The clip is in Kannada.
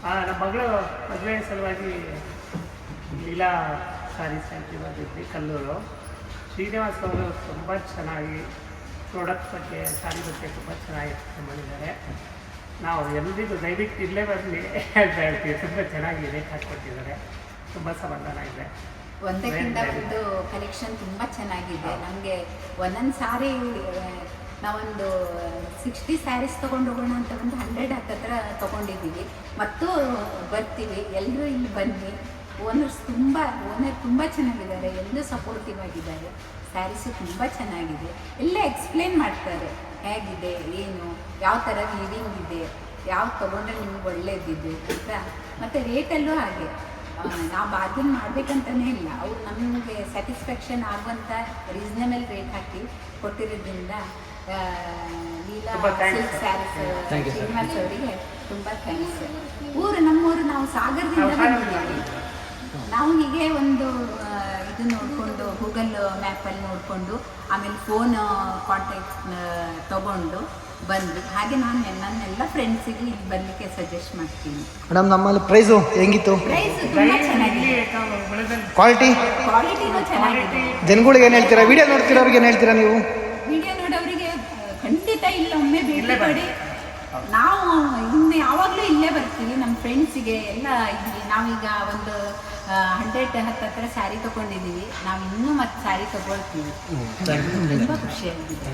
ನಮ್ಮ ಮಗಳು ಮದುವೆ ಸಲುವಾಗಿ ಲೀಲಾ ಸಾರೀಸ್ ಅಂತ ಬಂದಿದ್ವಿ ಕಲ್ಲೂರು. ಶ್ರೀನಿವಾಸ್ ಅವರು ತುಂಬ ಚೆನ್ನಾಗಿ ಪ್ರಾಡಕ್ಟ್ ಬಗ್ಗೆ ಸಾರಿ ಬಗ್ಗೆ ತುಂಬ ಚೆನ್ನಾಗಿ ಮಾಡಿದ್ದಾರೆ. ನಾವು ಎಲ್ರಿಗೂ ದಯವಿಟ್ಟು ಇಲ್ಲೇ ಬರಲಿ ಅಂತ ಹೇಳ್ತೀವಿ. ತುಂಬ ಚೆನ್ನಾಗಿ ರೇಟ್ ಹಾಕ್ಕೊಟ್ಟಿದ್ದಾರೆ, ತುಂಬ ಸಮಾಧಾನ ಇದೆ. ಒಂದಕ್ಕಿಂತ ಒಂದು ಕಲೆಕ್ಷನ್ ತುಂಬ ಚೆನ್ನಾಗಿದೆ. ನಮಗೆ ಒಂದೊಂದು ಸಾರಿ ನಾವೊಂದು 60 ಸ್ಯಾರೀಸ್ ತೊಗೊಂಡು ಹೋಗೋಣ ಅಂತ ಒಂದು 100 ಹತ್ತಿರ ತೊಗೊಂಡಿದ್ದೀವಿ. ಮತ್ತು ಬರ್ತೀವಿ, ಎಲ್ಲರೂ ಇಲ್ಲಿ ಬನ್ನಿ. ಓನರ್ ತುಂಬ ಚೆನ್ನಾಗಿದ್ದಾರೆ, ಎಲ್ಲರೂ ಸಪೋರ್ಟಿವ್ ಆಗಿದ್ದಾರೆ. ಸ್ಯಾರೀಸು ತುಂಬ ಚೆನ್ನಾಗಿದೆ, ಎಲ್ಲ ಎಕ್ಸ್ಪ್ಲೇನ್ ಮಾಡ್ತಾರೆ ಹೇಗಿದೆ, ಏನು, ಯಾವ ಥರ ವೀವಿಂಗ್ ಇದೆ, ಯಾವ ತೊಗೊಂಡ್ರೆ ನಿಮ್ಗೆ ಒಳ್ಳೇದಿದೆ ಅಂತ. ಮತ್ತು ರೇಟಲ್ಲೂ ಹಾಗೆ ನಾವು ಬಾರ್ಗೇನ್ ಮಾಡಬೇಕಂತಲೇ ಇಲ್ಲ, ಅವ್ರು ನಮಗೆ ಸ್ಯಾಟಿಸ್ಫ್ಯಾಕ್ಷನ್ ಆಗುವಂಥ ರೀಸನೇಬಲ್ ರೇಟ್ ಹಾಕಿ ಕೊಟ್ಟಿರೋದ್ರಿಂದ ಲೀಲಾ ಸಿಲ್ಕ್ ಸ್ಯಾರೀಸ್ ಶ್ರೀನಿವಾಸ್ ಅವರಿಗೆ ತುಂಬ ಥ್ಯಾಂಕ್ಸ್. ನಮ್ಮೂರು ನಾವು ಸಾಗರದಿಂದ ಬಂದಿದ್ದೀವಿ. ನಾವು ಹೀಗೆ ಒಂದು ಇದು ನೋಡಿಕೊಂಡು ಗೂಗಲ್ ಮ್ಯಾಪಲ್ಲಿ ನೋಡಿಕೊಂಡು ಆಮೇಲೆ ಫೋನ್ ಕಾಂಟ್ಯಾಕ್ಟ್ ತೊಗೊಂಡು ಬಂದು, ಹಾಗೆ ನಾನು ನನ್ನೆಲ್ಲ ಫ್ರೆಂಡ್ಸಿಗೆ ಇಲ್ಲಿ ಬರಲಿಕ್ಕೆ ಸಜೆಸ್ಟ್ ಮಾಡ್ತೀನಿ. ಮೇಡಮ್, ನಮ್ಮಲ್ಲಿ ಪ್ರೈಸು ಹೆಂಗಿತ್ತು? ಪ್ರೈಸ್ ತುಂಬ ಚೆನ್ನಾಗಿದೆ, ಕ್ವಾಲಿಟಿನೂ ಚೆನ್ನಾಗಿದೆ. ಜನಗಳಿಗೆ ಏನು ಹೇಳ್ತೀರಾ? ವಿಡಿಯೋ ನೋಡ್ತಿರೋರಿಗೆ ಏನು ಹೇಳ್ತೀರಾ ನೀವು? ವಿಡಿಯೋ ನೋಡೋರಿಗೆ ಖಂಡಿತ ಇಲ್ಲ ಒಮ್ಮೆ ಭೇಟಿ ಕೊಡಿ. ನಾವು ಇನ್ನು ಯಾವಾಗಲೂ ಇಲ್ಲೇ ಬರ್ತೀವಿ. ನಮ್ಮ ಫ್ರೆಂಡ್ಸಿಗೆ ಎಲ್ಲ ಇದ್ದೀವಿ. ನಾವೀಗ ಒಂದು 100 ಹತ್ತಿರ ಸ್ಯಾರಿ ತೊಗೊಂಡಿದ್ದೀವಿ. ನಾವು ಇನ್ನೂ ಮತ್ತೆ ಸ್ಯಾರಿ ತೊಗೊಳ್ತೀವಿ. ತುಂಬ ಖುಷಿಯಾಗಿದೆ.